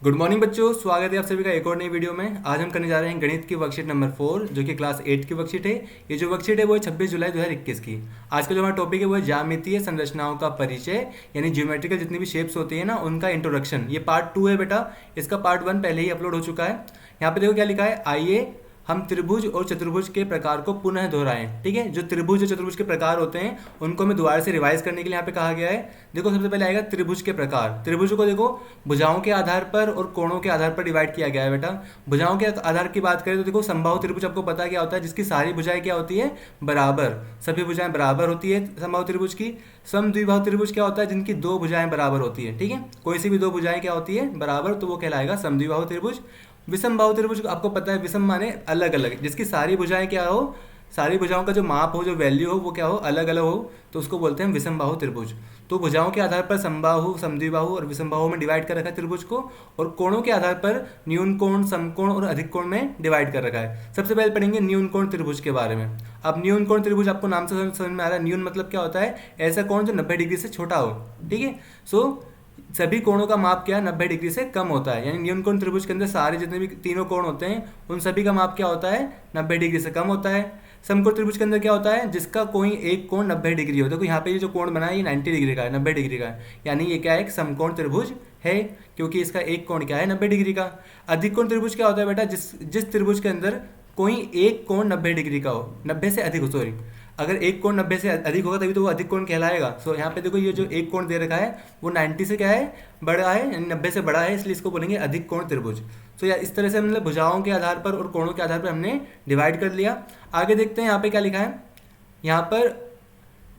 Good morning बच्चों, स्वागत है आप सभी का एक और नई वीडियो में। आज हम करने जा रहे हैं गणित की वर्कशीट नंबर 4 जो कि क्लास 8 की वर्कशीट है। ये जो वर्कशीट है वो है 26 जुलाई 2021 की। आज का जो हमारा टॉपिक है वो है ज्यामितीय संरचनाओं का परिचय, यानी ज्योमेट्रिकल जितनी भी शेप्स होती है ना उनका इंट्रोडक्शन। ये पार्ट 2 है बेटा, इसका पार्ट 1 पहले ही अपलोड हो चुका है। यहाँ पे देखो क्या लिखा है, आइए हम त्रिभुज और चतुर्भुज के प्रकार को पुनः दोहराएं। ठीक है, जो त्रिभुज और चतुर्भुज के प्रकार होते हैं उनको हमें दोबारा से रिवाइज करने के लिए यहाँ पे कहा गया है। देखो सबसे पहले आएगा त्रिभुज के प्रकार। त्रिभुज को देखो भुजाओं के आधार पर और कोणों के आधार पर डिवाइड किया गया है बेटा। भुजाओं के आधार की बात करें तो देखो समबाहु त्रिभुज आपको पता क्या होता है, जिसकी सारी भुजाएं क्या होती है, बराबर। सभी भुजाएं बराबर होती है समबाहु त्रिभुज की। समद्विबाहु त्रिभुज क्या होता है, जिनकी दो भुजाएं बराबर होती है। ठीक है, कोई सी भी दो भुजाएं क्या होती है, बराबर, तो वो कहलाएगा समद्विबाहु त्रिभुज। विषम बाहु त्रिभुज आपको पता है, विषम माने अलग अलग, जिसकी सारी भुजाएं क्या हो, सारी भुजाओं का जो माप हो, जो वैल्यू हो, वो क्या हो, अलग अलग हो, तो उसको बोलते हैं विषम बाहु त्रिभुज। तो भुजाओं के आधार पर समबाहु, समद्विबाहु और विषम बाहु में डिवाइड कर रखा है त्रिभुज को, और कोणों के आधार पर न्यून कोण, समकोण और अधिक कोण में डिवाइड कर रखा है। सबसे पहले पढ़ेंगे न्यून कोण त्रिभुज के बारे में। अब न्यून कोण त्रिभुज आपको नाम से समझ में आ रहा है, न्यून मतलब क्या होता है, ऐसा कोण जो 90 डिग्री से छोटा हो। ठीक है, सो सभी कोणों का माप क्या है, 90 डिग्री से कम होता है। यानी न्यून कोण त्रिभुज के अंदर सारे जितने भी तीनों कोण होते हैं उन सभी का माप क्या होता है, 90 डिग्री से कम होता है। समकोण त्रिभुज के अंदर क्या होता है, जिसका कोई एक कोण 90 डिग्री हो। देखो यहाँ पे ये जो कोण बना है ये 90 डिग्री का है, 90 डिग्री का है, यानी ये क्या है, एक समकोण त्रिभुज है, क्योंकि इसका एक कोण क्या है, 90 डिग्री का। अधिक कोण त्रिभुज क्या होता है बेटा, जिस त्रिभुज के अंदर कोई एक कोण 90 डिग्री का हो, 90 से अधिक हो, सॉरी, अगर एक कोण 90 से अधिक होगा तभी तो वो अधिक कोण कहलाएगा। सो यहाँ पे देखो ये जो एक कोण दे रखा है वो 90 से क्या है, बड़ा है, यानी 90 से बड़ा है, इसलिए इसको बोलेंगे अधिक कोण त्रिभुज। सो या इस तरह से हमने भुजाओं के आधार पर और कोणों के आधार पर हमने डिवाइड कर लिया। आगे देखते हैं यहाँ पे क्या लिखा है। यहाँ पर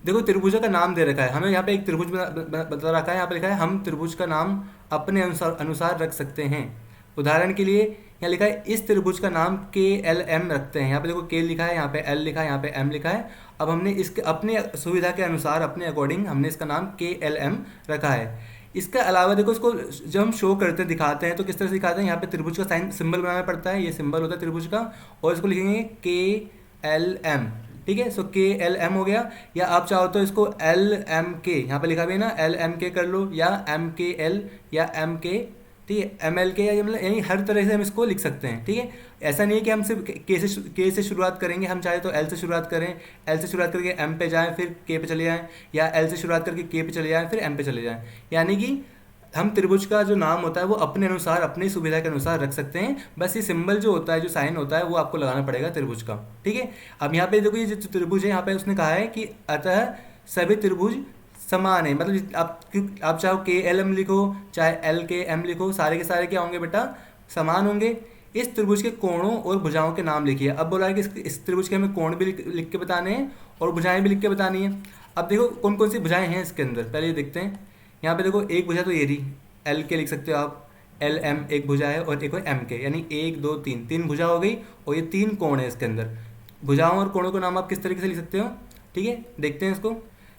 देखो त्रिभुजों का नाम दे रखा है हमें, यहाँ पे एक त्रिभुज बता रखा है, यहाँ पे लिखा है हम त्रिभुज का नाम अपने अनुसार रख सकते हैं। उदाहरण के लिए यहाँ लिखा है इस त्रिभुज का नाम के एल एम रखते हैं। यहाँ पे देखो के लिखा है, यहाँ पे एल लिखा है, यहाँ पे एम लिखा है। अब हमने इसके अपने सुविधा के अनुसार, अपने अकॉर्डिंग हमने इसका नाम के एल एम रखा है। इसके अलावा देखो इसको जब हम शो करते हैं, दिखाते हैं, तो किस तरह से दिखाते हैं, यहाँ पे त्रिभुज का साइन सिंबल बनाना पड़ता है, ये सिंबल होता है त्रिभुज का, और इसको लिखेंगे के एल एम। ठीक है, सो के एल एम हो गया। या आप चाहो तो इसको एल एम के, यहाँ पे लिखा भी है ना, एल एम के कर लो, या एम के एल, या एम के, ठीक है, एम एल के, या मतलब यानी हर तरह से हम इसको लिख सकते हैं। ठीक है, ऐसा नहीं है कि हम सिर्फ के से शुरुआत करेंगे, हम चाहे तो एल से शुरुआत करें, एल से शुरुआत करके एम पे जाएं फिर के पे चले जाएं, या एल से शुरुआत करके के पे चले जाएं फिर एम पे चले जाएं। यानी कि हम त्रिभुज का जो नाम होता है वो अपने अनुसार, अपनी सुविधा के अनुसार रख सकते हैं। बस ये सिंबल जो होता है, जो साइन होता है, वो आपको लगाना पड़ेगा त्रिभुज का। ठीक है, अब यहाँ पे देखो ये जो त्रिभुज है, यहाँ पे उसने कहा है कि अतः सभी त्रिभुज समान है। मतलब आप चाहे के एल एम लिखो, चाहे एल के एम लिखो, सारे के सारे क्या होंगे बेटा, समान होंगे। इस त्रिभुज के कोणों और भुजाओं के नाम लिखिए। अब बोला है कि इस त्रिभुज के हमें कोण भी लिख के बताने हैं और भुजाएं भी लिख के बतानी है। अब देखो कौन कौन सी भुजाएं हैं इसके अंदर, पहले ये देखते हैं। यहाँ पे देखो एक भुजा तो ये रही, एल के लिख सकते हो आप, एल एम एक भुजा है, और एक एम के, यानी एक दो तीन, तीन भुजा हो गई, और ये तीन कोण है इसके अंदर। भुजाओं और कोणों का नाम आप किस तरीके से लिख सकते हो, ठीक है, देखते हैं इसको।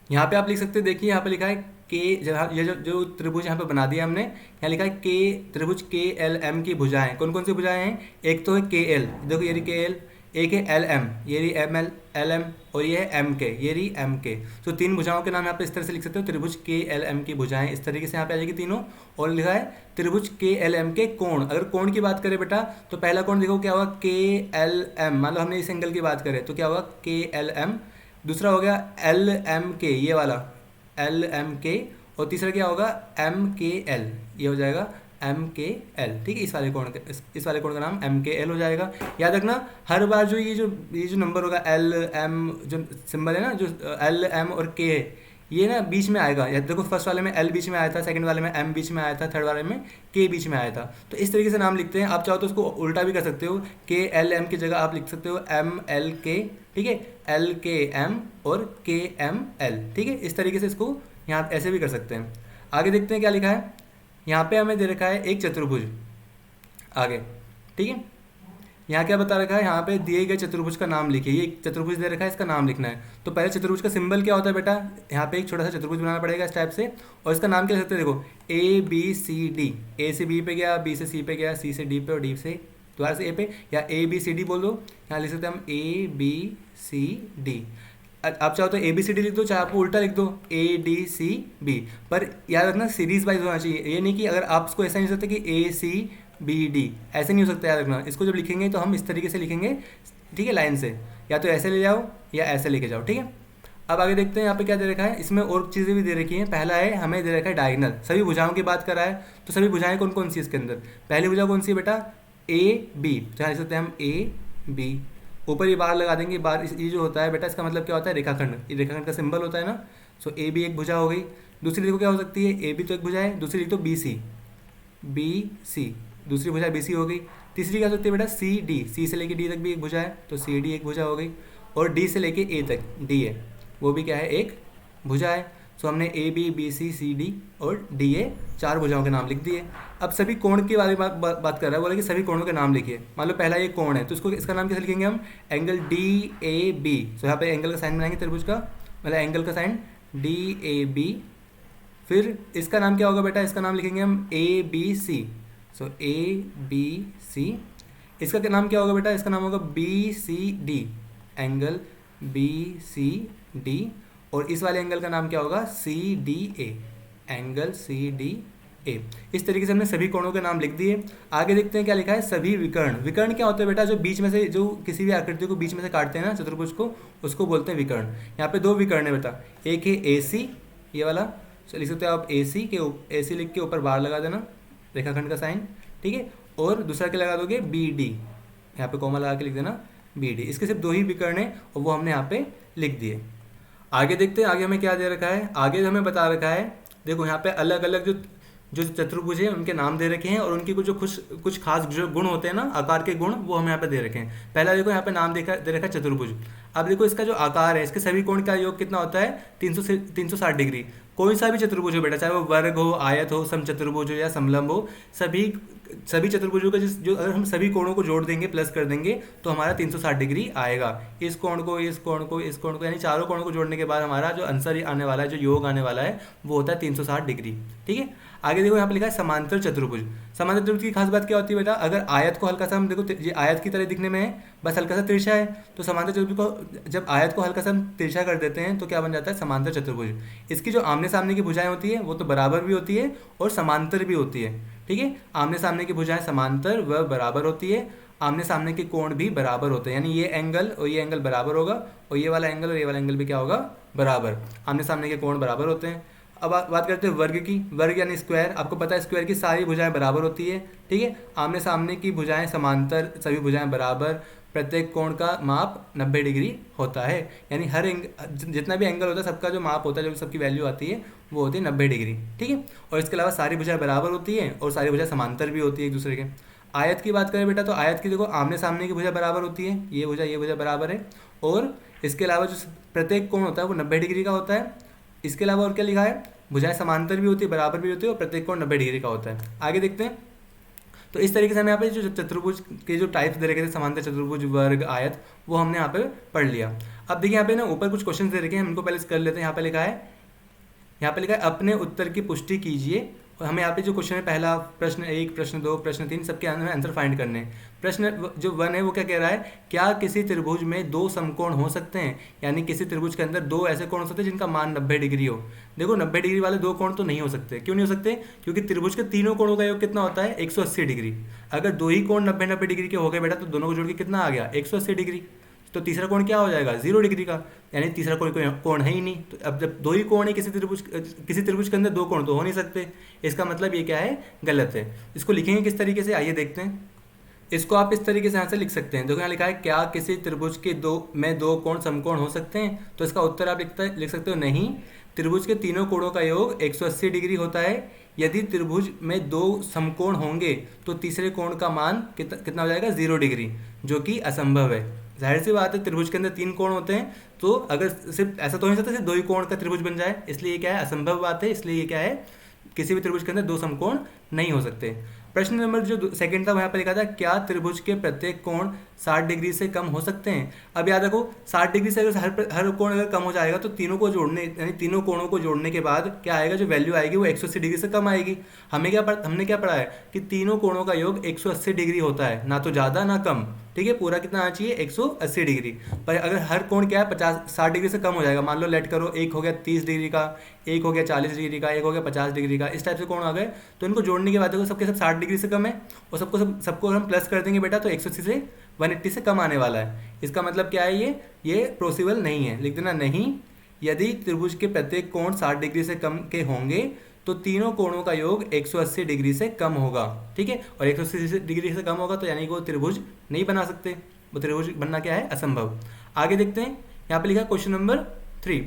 यहाँ पे आप लिख सकते हैं, देखिए यहाँ पे लिखा है के, ये जो त्रिभुज यहाँ पे बना दिया हमने, यहाँ लिखा है के त्रिभुज के एल एम की भुजाएं। कौन कौन सी भुजाएं हैं, एक तो है के एल, देखो ये रही के एल, एक है एल एम, ये रही एम एल एल एम, और ये है एम के, ये रही एम के। तो तीन भुजाओं के नाम यहाँ पे इस तरह से लिख सकते हो, त्रिभुज के एल एम की भुजाएं, इस तरीके से यहाँ पे आ जाएगी तीनों। और लिखा है त्रिभुज के एल एम के कोण। अगर कोण की बात करें बेटा तो पहला कोण देखो क्या होगा, के एल एम, मान लो हमने इस एंगल की बात करें तो क्या होगा, के एल एम। दूसरा हो गया एल एम के, ये वाला एल एम के, और तीसरा क्या होगा, एम के एल, ये हो जाएगा एम के एल। ठीक है, इस वाले कोण का नाम एम के एल हो जाएगा। याद रखना हर बार जो ये जो नंबर होगा, एल एम जो सिंबल है ना, जो एल एम और के है, ये ना बीच में आएगा। या देखो फर्स्ट वाले में एल बीच में आया था, सेकंड वाले में एम बीच में आया था, थर्ड वाले में के बीच में आया था। तो इस तरीके से नाम लिखते हैं। आप चाहो तो उसको उल्टा भी कर सकते हो, के एल एम की जगह आप लिख सकते हो एम एल के, ठीक है, एल के एम और के एम एल। ठीक है, इस तरीके से इसको यहाँ ऐसे भी कर सकते हैं। आगे देखते हैं क्या लिखा है। यहाँ पे हमें दे रखा है एक चतुर्भुज आगे, ठीक है, यहाँ क्या बता रखा है, यहाँ पे दिए गए चतुर्भुज का नाम लिखिए। ये चतुर्भुज दे रखा है, इसका नाम लिखना है। तो पहले चतुर्भुज का सिंबल क्या होता है बेटा, यहाँ पे एक छोटा सा चतुर्भुज बनाना पड़ेगा इस टाइप से, और इसका नाम क्या लिख सकते हैं, देखो ए बी सी डी, ए से बी पे गया, बी से सी पे गया, सी से डी पे, और डी से दोबारा से ए पे, या ए बी सी डी बोल दो। यहाँ लिख सकते हैं हम ए बी सी डी। आप चाहो तो ABCD लिख दो, चाहे आपको उल्टा लिख दो ADCB, पर याद रखना सीरीज वाइज होना चाहिए। ये नहीं कि अगर आप इसको ऐसा नहीं हो सकता कि ACBD, ऐसे नहीं हो सकता, याद रखना। इसको जब लिखेंगे तो हम इस तरीके से लिखेंगे, ठीक है, लाइन से, या तो ऐसे ले जाओ या ऐसे लेके जाओ, ठीक है। अब आगे देखते हैं यहाँ पे क्या दे रखा है। इसमें और चीज़ें भी दे रखी हैं। पहला है, हमें दे रखा है डायगोनल, सभी भुजाओं की बात कर रहा है। तो सभी भुजाएं कौन कौन सी इसके अंदर, पहली भुजा कौन सी है बेटा, AB, जहाँ लिख सकते हैं हम AB, ऊपर ये बार लगा देंगे। बार ये जो होता है बेटा, इसका मतलब क्या होता है, रेखाखंड, ये रेखाखंड का सिंबल होता है ना। सो AB एक भुजा हो गई। दूसरी देखो क्या हो सकती है, AB तो एक भुजा है, दूसरी लिख तो BC, दूसरी भुजा BC हो गई। तीसरी क्या हो सकती है बेटा, CD, C से लेके D तक भी एक भुजा है, तो CD एक भुजा हो गई। और D से लेके A तक DA, वो भी क्या है, एक भुजा है। सो हमने ABBCCD और DA 4 भुजाओं के नाम लिख दिए। अब सभी कोण के बारे में बात कर रहा है, बोला कि सभी कोणों के नाम लिखिए। मान लो पहला ये कोण है, तो इसको, इसका नाम कैसे लिखेंगे हम, एंगल DAB। सो यहाँ पे एंगल का साइन बनाएंगे त्रिभुज का, मतलब एंगल का साइन DAB। फिर इसका नाम क्या होगा बेटा, इसका नाम लिखेंगे हम ABC। सो ABC। इसका नाम क्या होगा बेटा, इसका नाम होगा BCD, एंगल BCD। और इस वाले एंगल का नाम क्या होगा, CDA, एंगल CDA। इस तरीके से हमने सभी कोणों के नाम लिख दिए। आगे देखते हैं क्या लिखा है, सभी विकर्ण। विकर्ण क्या होता है बेटा, जो बीच में से, जो किसी भी आकृति को बीच में से काटते हैं ना, चतुर्भुज को, उसको बोलते हैं विकर्ण। यहाँ पे 2 विकर्ण है बेटा, एक है AC, ये वाला, लिख सकते हो आप AC लिख के ऊपर बार लगा देना, रेखाखंड का साइन, ठीक है। और दूसरा क्या लगा दोगे, BD, यहाँ पे कोमा लगा के लिख देना BD। इसके सिर्फ 2 ही विकर्ण है और वो हमने यहाँ पे लिख दिए। आगे देखते हैं, आगे हमें क्या दे रखा है। आगे हमें बता रखा है, देखो यहाँ पे अलग अलग जो चतुर्भुज है उनके नाम दे रखे हैं, और उनकी कुछ जो कुछ खास जो गुण होते हैं ना, आकार के गुण, वो हमें यहाँ पे दे रखे हैं। पहला देखो यहाँ पे नाम दे रखा है चतुर्भुज। अब देखो इसका जो आकार है, इसके सभी कोण का योग कितना होता है, 360 डिग्री। कोई सा भी चतुर्भुज हो बेटा, चाहे वो वर्ग हो, आयत हो, समचतुर्भुज हो या समलंब हो, सभी चतुर्भुजों का जो अगर हम सभी कोणों को जोड़ देंगे, प्लस कर देंगे, तो हमारा 360 डिग्री आएगा। इस कोण को, इस कोण को, इस कोण को, यानी चारों कोणों को जोड़ने के बाद हमारा जो आंसर आने वाला है, जो योग आने वाला है, वो होता है 360 डिग्री, ठीक है। आगे देखो यहाँ पे लिखा है समांतर चतुर्भुज। समांतर चतुर्भुज की खास बात क्या होती है बेटा, अगर आयत को हल्का सा हम, देखो ये आयत की तरह दिखने में है, बस हल्का सा तिरछा है, तो समांतर चतुर्भुज को जब आयत को हल्का सा हम तिरछा कर देते हैं तो क्या बन जाता है, समांतर चतुर्भुज। इसकी जो आमने सामने की भुजाएं होती है वो तो बराबर भी होती है और समांतर भी होती है, ठीक है। आमने सामने की भुजाएं समांतर व बराबर होती है, आमने सामने के कोण भी बराबर होते हैं, यानी ये एंगल और ये एंगल बराबर होगा, और ये वाला एंगल और ये वाला एंगल भी क्या होगा, बराबर। आमने सामने के कोण बराबर होते हैं। अब बात करते हैं वर्ग की। वर्ग यानी स्क्वायर, आपको पता है स्क्वायर की सारी भुजाएं बराबर होती है, ठीक है। आमने सामने की भुजाएं समांतर, सभी भुजाएं बराबर, प्रत्येक कोण का माप 90 डिग्री होता है, यानी हर जितना भी एंगल होता है सबका जो माप होता है, जो सबकी वैल्यू आती है वो होती है 90 डिग्री, ठीक है। और इसके अलावा सारी भुजाएं बराबर होती हैं और सारी भुजाएं समांतर भी होती है एक दूसरे के। आयत की बात करें बेटा, तो आयत की देखो आमने सामने की भुजा बराबर होती है, ये भुजा बराबर है, और इसके अलावा जो प्रत्येक कोण होता है वो 90 डिग्री का होता है। इसके अलावा और क्या लिखा है, भुजाएं समांतर भी होती है, बराबर भी होती है, और प्रत्येक कोण 90 डिग्री का होता है। आगे देखते हैं। तो इस तरीके से हमें यहाँ पे जो चतुर्भुज के जो टाइप्स दे रखे थे, समांतर चतुर्भुज, वर्ग, आयत, वो हमने यहाँ पे पढ़ लिया। अब देखिए यहाँ पे ना ऊपर कुछ क्वेश्चन दे रखे हैं, हम इनको पहले कर लेते हैं। यहाँ पे लिखा है अपने उत्तर की पुष्टि कीजिए, और हमें यहाँ पे जो क्वेश्चन है, पहला प्रश्न 1, प्रश्न 2, प्रश्न 3, सबके हमें आंसर फाइंड करने हैं। प्रश्न जो 1 है वो क्या कह रहा है, क्या किसी त्रिभुज में 2 समकोण हो सकते हैं, यानी किसी त्रिभुज के अंदर 2 ऐसे कोण हो सकते हैं जिनका मान 90 डिग्री हो। देखो 90 डिग्री वाले 2 कोण तो नहीं हो सकते। क्यों नहीं हो सकते, क्योंकि त्रिभुज के तीनों कोणों का योग कितना होता है, 180 डिग्री। अगर 2 ही कोण 90 डिग्री के हो गए बेटा, तो दोनों को जोड़ के कितना आ गया, 180 डिग्री। तो तीसरा कोण क्या हो जाएगा, 0 डिग्री का, यानी तीसरा कोई कोण है ही नहीं। तो अब जब 2 ही कोण है किसी त्रिभुज के अंदर, 2 कोण तो हो नहीं सकते। इसका मतलब ये क्या है, गलत है। इसको लिखेंगे किस तरीके से, आइए देखते हैं। इसको आप इस तरीके से यहाँ से लिख सकते हैं। देखो यहाँ लिखा है, क्या किसी त्रिभुज के 2 कोण समकोण हो सकते हैं, तो इसका उत्तर आप लिख सकते हो नहीं। त्रिभुज के तीनों कोणों का योग 180 डिग्री होता है। यदि त्रिभुज में 2 समकोण होंगे तो तीसरे कोण का मान कितना हो जाएगा, 0 डिग्री, जो कि असंभव है। जाहिर सी बात है, त्रिभुज के अंदर 3 कोण होते हैं, तो अगर सिर्फ ऐसा तो नहीं सकता सिर्फ 2 ही कोण का त्रिभुज बन जाए, इसलिए क्या है, असंभव बात है। इसलिए ये क्या है, किसी भी त्रिभुज के अंदर 2 समकोण नहीं हो सकते। प्रश्न नंबर जो सेकंड था वहाँ पर लिखा था क्या त्रिभुज के प्रत्येक कोण 60 डिग्री से कम हो सकते हैं। अब याद रखो 60 डिग्री से अगर हर कोण अगर कम हो जाएगा तो तीनों को जोड़ने यानी तीनों कोणों को जोड़ने के बाद क्या आएगा, जो वैल्यू आएगी वो 180 डिग्री से कम आएगी। हमने क्या पढ़ा है कि तीनों कोणों का योग 180 डिग्री होता है, ना तो ज़्यादा ना कम। ठीक है, पूरा कितना आना चाहिए 180 डिग्री। पर अगर हर कोण क्या है 60 डिग्री से कम हो जाएगा, मान लो लेट करो एक हो गया 30 डिग्री का, एक हो गया 40 डिग्री का, एक हो गया 50 डिग्री का, इस टाइप से कोण आ गए, तो इनको जोड़ने के बाद देखो सबके सब 60 डिग्री से कम है, और सबको हम प्लस कर देंगे बेटा तो 180 से 180 से कम आने वाला है। इसका मतलब क्या है, ये पॉसिबल नहीं है। लिख देना नहीं, यदि त्रिभुज के प्रत्येक कोण 60 डिग्री से कम के होंगे तो तीनों कोणों का योग 180 डिग्री से कम होगा। ठीक है, और 180 डिग्री से कम होगा तो यानी कि वो त्रिभुज नहीं बना सकते, वो त्रिभुज बनना क्या है, असंभव। आगे देखते हैं, यहाँ पे लिखा है क्वेश्चन नंबर 3।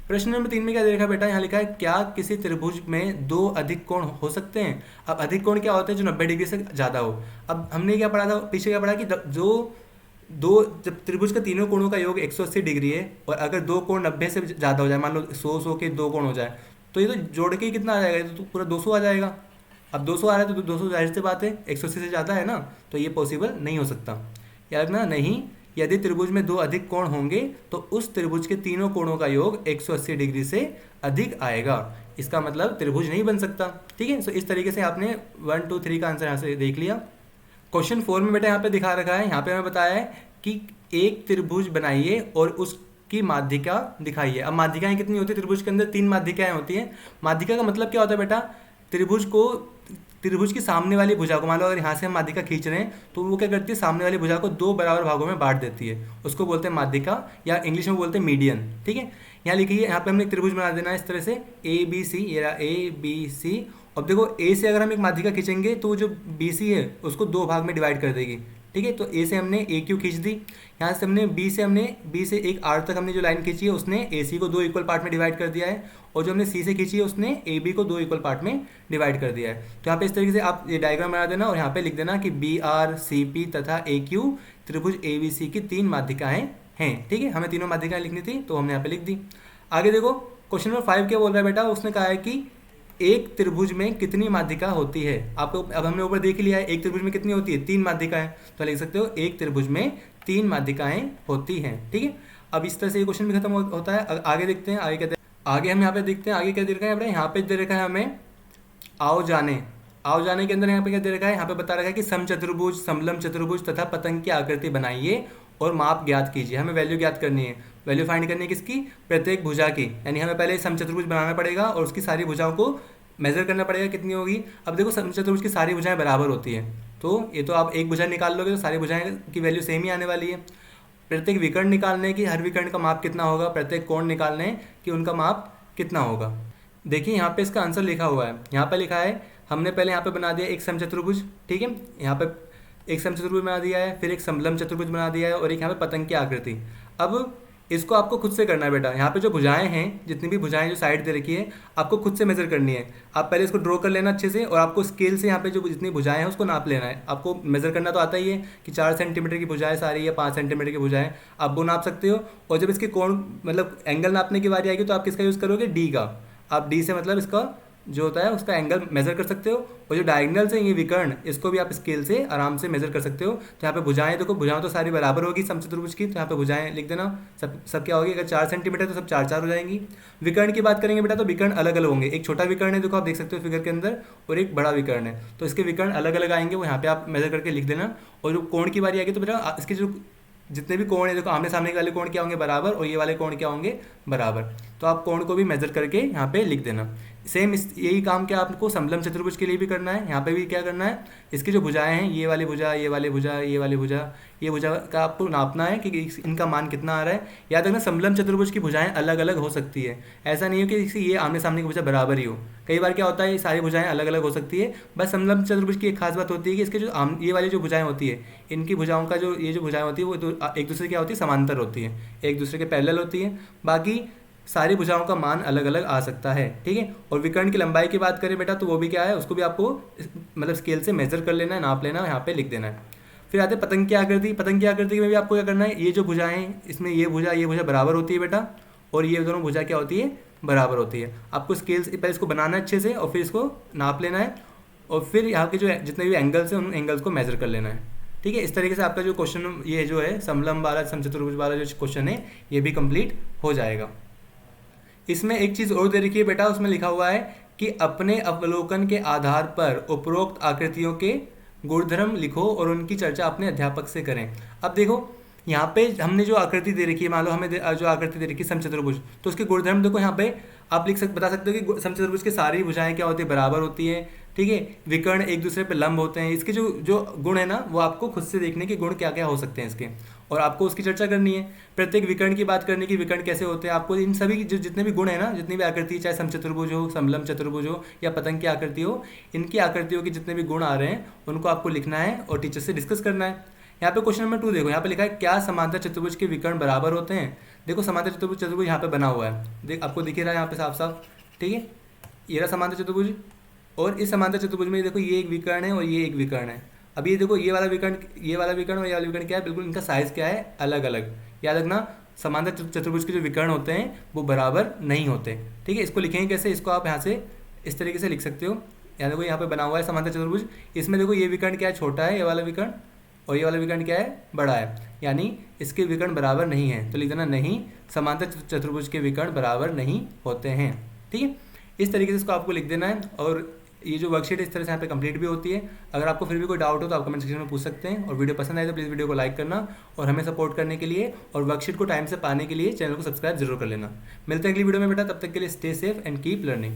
प्रश्न नंबर 3 में क्या दे रखा है बेटा, यहाँ लिखा है क्या किसी त्रिभुज में दो अधिक कोण हो सकते हैं। अब अधिक कोण क्या होते हैं, जो 90 डिग्री से ज़्यादा हो। अब हमने क्या पढ़ा था पीछे, क्या पढ़ा कि जब त्रिभुज के तीनों कोणों का योग 180 डिग्री है और अगर दो कोण 90 से ज़्यादा हो जाए, मान लो 100 के दो कोण हो जाए, तो ये तो जोड़ के ही कितना आ जाएगा, ये तो पूरा 200 आ जाएगा। अब 200 आ रहा है तो 200 जाहिर सी बात है 180 से ज़्यादा है ना, तो ये पॉसिबल नहीं हो सकता। याद रखना नहीं, यदि त्रिभुज में दो अधिक कोण होंगे तो उस त्रिभुज के तीनों कोणों का योग 180 डिग्री से अधिक आएगा, इसका मतलब त्रिभुज नहीं बन सकता। ठीक है, सो इस तरीके से आपने 1 2 3 का आंसर यहाँ से देख लिया। क्वेश्चन 4 में बेटा यहाँ पे दिखा रखा है, यहाँ पे हमें बताया है कि एक त्रिभुज बनाइए और उसकी माध्यिका दिखाइए। अब माध्यिकाएं कितनी होती है त्रिभुज के अंदर, 3 माध्यिकाएं होती हैं। माध्यिका का मतलब क्या होता है बेटा, त्रिभुज की सामने वाली भुजा को, मान लो अगर यहाँ से हम माध्यिका खींच रहे हैं तो वो क्या करती है, सामने वाली भुजा को 2 बराबर भागों में बांट देती है, उसको बोलते हैं माध्यिका, या इंग्लिश में बोलते हैं मीडियन। ठीक है, यहाँ लिखिए, यहाँ पे हमने एक त्रिभुज बना देना है इस तरह से ABC, ये रहा ABC। अब देखो A से अगर हम एक माध्यिका खींचेंगे तो जो BC है उसको 2 भाग में डिवाइड कर देगी। ठीक है, तो A से हमने AQ खींच दी, यहाँ से हमने B से एक R तक हमने जो लाइन खींची है उसने AC को 2 इक्वल पार्ट में डिवाइड कर दिया है, और जो हमने C से खींची है उसने AB को 2 इक्वल पार्ट में डिवाइड कर दिया है। तो यहाँ पे इस तरीके से आप ये डायग्राम बना देना और यहाँ पे लिख देना कि BR CP तथा AQ त्रिभुज ABC की 3 माध्यिकाएं हैं। ठीक है, हमें तीनों माध्यिकाएं लिखनी थी तो हमने यहाँ पे लिख दी। आगे देखो क्वेश्चन नंबर 5 क्या बोल रहा है बेटा, उसने कहा है कि एक त्रिभुज में कितनी माध्यिका होती है। आपको अब हमने ऊपर देख लिया है एक त्रिभुज में कितनी होती है, 3 माध्यिकाएं, तो लिख सकते हो एक त्रिभुज में 3 माध्यिकाएं होती हैं। ठीक है, अब इस तरह से ये क्वेश्चन भी खत्म होता है। आगे देखते हैं, आगे क्या आगे हम यहाँ पे देखते हैं, आगे क्या दे रखा है, यहाँ पे दे रखा है हमें आओ जाने के अंदर यहाँ पे क्या दे रखा है, यहाँ पे बता रखा है कि समचतुर्भुज, समलंब चतुर्भुज तथा पतंग की आकृति बनाइए और माप ज्ञात कीजिए। हमें वैल्यू ज्ञात करनी है, वैल्यू फाइंड करनी है किसकी, प्रत्येक भुजा की। यानी हमें पहले समचतुर्भुज बनाना पड़ेगा और उसकी सारी भुजाओं को मेजर करना पड़ेगा कितनी होगी। अब देखो समचतुर्भुज की सारी भुजाएं बराबर होती हैं, तो ये तो आप एक भुजा निकाल लोगे तो सारी भुजाएं की वैल्यू सेम ही आने वाली है। प्रत्येक विकर्ण निकालने की, हर विकर्ण का माप कितना होगा, प्रत्येक कोण निकालने कि उनका माप कितना होगा। देखिए यहाँ पे इसका आंसर लिखा हुआ है, यहाँ पे लिखा है हमने पहले यहाँ पे बना दिया एक समचतुर्भुज। ठीक है, यहाँ पे एक समचतुर्भुज बना दिया है, फिर एक समलंब चतुर्भुज बना दिया है और एक यहाँ पे पतंग की आकृति। अब इसको आपको खुद से करना है बेटा, यहाँ पे जो भुजाएं हैं, जितनी भी भुजाएं जो साइड दे रखी है आपको खुद से मेजर करनी है। आप पहले इसको ड्रॉ कर लेना अच्छे से और आपको स्केल से यहाँ पे जो जितनी भुजाएं हैं उसको नाप लेना है। आपको मेजर करना तो आता ही है कि 4 सेंटीमीटर की भुजाएं सारी या 5 सेंटीमीटर की भुजाएं, आप वो नाप सकते हो। और जब इसके कोण मतलब एंगल नापने की बारी आएगी तो आप किसका यूज़ करोगे, डी का। आप डी से मतलब इसका जो होता है उसका एंगल मेजर कर सकते हो, और जो डायगोनल्स हैं ये विकर्ण, इसको भी आप स्केल से आराम से मेजर कर सकते हो। तो यहाँ पे भुजाएं देखो, भुजाएं तो सारी बराबर होगी समचतुर्भुज की, तो यहाँ पे भुजाएं लिख देना। सब क्या होगी, अगर 4 सेंटीमीटर तो सब 4 हो जाएंगी। विकर्ण की बात करेंगे बेटा तो विकर्ण अलग अलग होंगे, एक छोटा विकर्ण है देखो आप देख सकते हो फिगर के अंदर, और एक बड़ा विकर्ण है, तो इसके विकर्ण अलग अलग आएंगे, वो यहाँ पे आप मेजर करके लिख देना। और जो कोण की बारी आएगी तो बेटा इसके जो जितने भी कोण है देखो, आमने सामने वाले कोण क्या होंगे, बराबर, और ये वाले कोण क्या होंगे, बराबर। तो आप कोण को भी मेजर करके यहाँ पे लिख देना। सेम यही काम क्या आपको समलंब चतुर्भुज के लिए भी करना है। यहाँ पे भी क्या करना है, इसकी जो भुजाएं हैं, ये वाली भुजा, ये वाली भुजा, ये वाली भुजा, ये भुजा का आपको नापना है कि इनका मान कितना आ रहा है। याद रखना समलंब चतुर्भुज की भुजाएं अलग अलग हो सकती है, ऐसा नहीं हो कि ये आमने सामने की भुजा बराबर ही हो। कई बार क्या होता है, ये सारी भुजाएं अलग अलग हो सकती है। बस समलंब चतुर्भुज की एक खास बात होती है कि इसके जो ये वाली जो भुजाएं होती है, इनकी भुजाओं का जो ये जो भुजाएं होती है वो एक दूसरे क्या होती है, समांतर होती है, एक दूसरे के पैरेलल होती है। बाकी सारी भुजाओं का मान अलग अलग आ सकता है। ठीक है, और विकर्ण की लंबाई की बात करें बेटा तो वो भी क्या है, उसको भी आपको मतलब स्केल से मेजर कर लेना है, नाप लेना है, यहाँ पे लिख देना है। फिर आते पतंग की आकृति। पतंग की आकृति में भी आपको क्या करना है, ये जो भुजाएं, इसमें ये भुजा बराबर होती है बेटा, और ये दोनों भुजा क्या होती है, बराबर होती है। आपको स्केल से पहले इसको बनाना है अच्छे से और फिर इसको नाप लेना है। और फिर यहाँ के जो जितने भी एंगल्स हैं उन एंगल्स को मेजर कर लेना है। ठीक है, इस तरीके से आपका जो क्वेश्चन ये जो है समलंब वाला समचतुर्भुज वाला जो क्वेश्चन है ये भी कंप्लीट हो जाएगा। इसमें एक चीज़ और दे रखी है बेटा, उसमें लिखा हुआ है कि अपने अवलोकन के आधार पर उपरोक्त आकृतियों के गुणधर्म लिखो और उनकी चर्चा अपने अध्यापक से करें। अब देखो यहाँ पे हमने जो आकृति दे रखी है, मान लो हमें जो आकृति दे रखी है समचतुर्भुज, तो उसके गुणधर्म देखो यहाँ पे आप बता सकते हो कि समचतुर्भुज की सारी भुजाएं क्या होती है, बराबर होती है। ठीक है, विकर्ण एक दूसरे पे लंब होते हैं। इसके जो जो गुण है ना वो आपको खुद से देखने के गुण क्या क्या हो सकते हैं इसके, और आपको उसकी चर्चा करनी है। प्रत्येक विकर्ण की बात करने की, विकर्ण कैसे होते हैं, आपको इन सभी जो जितने भी गुण है ना, जितनी भी आकृति, चाहे समचतुर्भुज हो, समलंब चतुर्भुज हो या पतंग की आकृति हो, इनकी आकृतियों के जितने भी गुण आ रहे हैं उनको आपको लिखना है और टीचर से डिस्कस करना है। यहाँ पे क्वेश्चन नंबर 2 देखो, यहाँ पे लिखा है क्या समांतर चतुर्भुज के विकर्ण बराबर होते हैं। देखो समांतर चतुर्भुज यहाँ पे बना हुआ है, आपको दिख रहा है यहाँ पे साफ साफ। ठीक है, ये रहा समांतर चतुर्भुज, और इस समांतर चतुर्भुज में देखो ये एक विकर्ण है और ये एक विकर्ण है। अब ये देखो ये वाला विकर्ण और ये वाला विकर्ण क्या है, बिल्कुल इनका साइज क्या है, अलग अलग। याद रखना समांतर चतुर्भुज के जो विकर्ण होते हैं वो बराबर नहीं होते। ठीक है, इसको लिखेंगे कैसे, इसको आप यहाँ से इस तरीके से लिख सकते हो। यहाँ देखो यहाँ पे बना हुआ है समांतर चतुर्भुज, इसमें देखो ये विकर्ण क्या है, छोटा है ये वाला विकर्ण, और ये वाला विकर्ण क्या है, बड़ा है, यानी इसके विकर्ण बराबर नहीं है। तो लिख देना नहीं, समांतर चतुर्भुज के विकर्ण बराबर नहीं होते हैं। ठीक है, इस तरीके से इसको आपको लिख देना है। और ये जो वर्कशीट इस तरह से यहाँ पे कंप्लीट भी होती है। अगर आपको फिर भी कोई डाउट हो तो आप कमेंट सेक्शन में पूछ सकते हैं। और वीडियो पसंद आए तो प्लीज़ वीडियो को लाइक करना, और हमें सपोर्ट करने के लिए और वर्कशीट को टाइम से पाने के लिए चैनल को सब्सक्राइब जरूर कर लेना। मिलते हैं अगली वीडियो में बेटा, तब तक के लिए stay safe and keep learning.